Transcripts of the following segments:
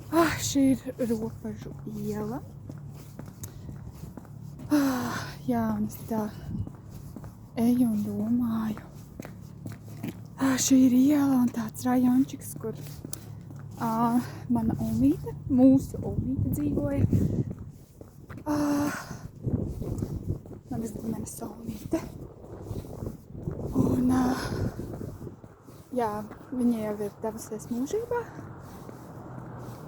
Šī ir Ropažu iela. Jā, un es tā eju un domāju. Šī ir iela un tāds rajončiks, kur mana omīte, mūsu omīte dzīvoja. Manas ģimenes omīte. Un, jā, viņa jau ir devusies mūžībā.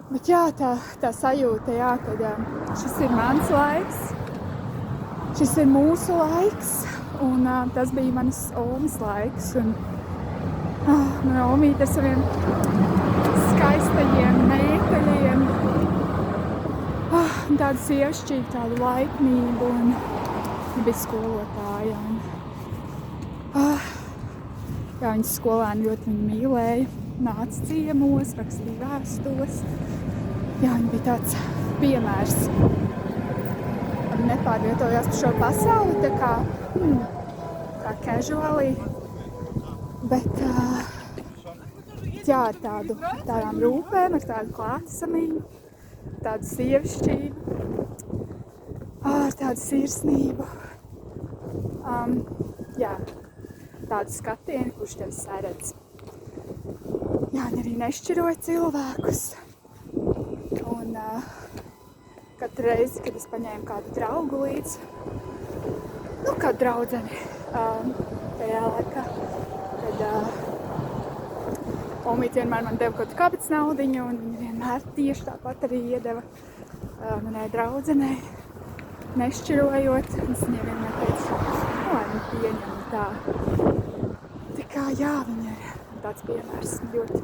Bet jā, tā sajūta, jā, kad šis ir mans laiks, šis ir mūsu laiks, un tas bija manas omas laiks. Un mana omīte ar saviem skaistajiem mēteļiem, un tādu sievišķīgu, tādu laipnību, un viņa bija skolotāja. Jā, viņas skolēni ļoti viņu mīlēja, nāca ciemos, rakstīja vēstules. Jā, viņa bija tāds piemērs. Viņa nepārvietojās par šo pasauli, tā kā casually, bet jā, ar tādām rūpēm, ar tādu klātesamību, tādu sievišķību, ar tādu sirsnību. Jā, tādu skatienu, kurš tevi saredz. Jā, un arī nešķiroja cilvēkus. Un katru reizi, kad es paņēmu kādu draugu līdzi, kādu draudzeni tajā laikā, tad omīte vienmēr man deva kaut kāpēc naudiņu, un viņa vienmēr tieši tāpat arī iedeva manai draudzenei, nešķirojot. Es viņai vienmēr teicu, lai viņa pieņem tā. Tā kā jā, viņa ir tāds piemērs, ļoti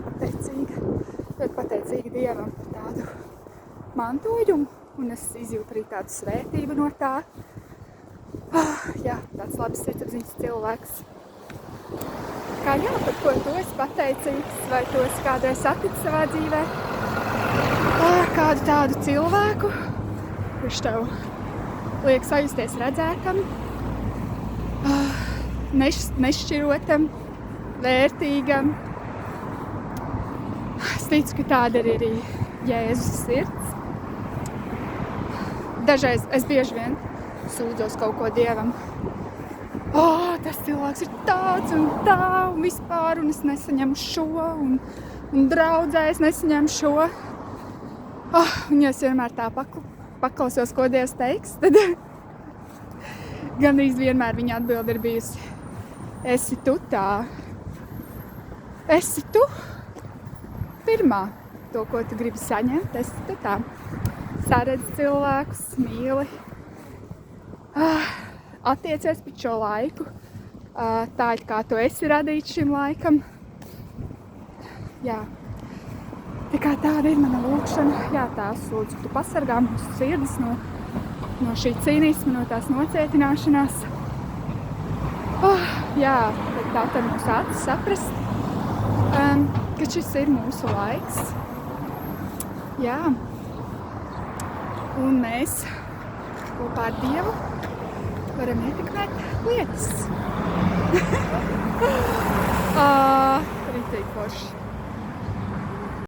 pateicīga Dievam par tādu mantojumu, un es izjūtu arī tādu svētību no tā. Jā, tāds labs sirdsapziņas cilvēks. Kā jā, par ko tu esi pateicīgs, vai tu esi kādreiz saticis savā dzīvē? Kādu tādu cilvēku, kurš tev liek sajusties redzētam, nešķirotam, vērtīgam. Es ticu, ka tāda ir arī Jēzus sirds. Dažreiz es bieži vien sūdzos kaut ko Dievam. Tas cilvēks ir tāds un tā, un vispār, un es nesaņemu šo, un draudzē es nesaņemu šo. Un ja es vienmēr tā paklausos, ko Dievs teiks, tad gandrīz vienmēr viņa atbilde ir bijusi: esi tu tā. Esi tu pirmā. To, ko tu gribi saņemt, esi tu tā. Saredz cilvēkus, mīli. Attiecies pret šo laiku. Tā it kā tu esi radīts šim laikam. Jā. Tā kā tāda ir mana lūkšana. Jā, Tēvs, lūdzu, tu pasargā mūsu sirdis no šī cīnisma, no tās nocietināšanās. Jā, tā tad mūsu acis saprast, ka šis ir mūsu laiks. Jā. Un mēs kopā ar Dievu varam ietekmēt lietas. Rītīgi forši.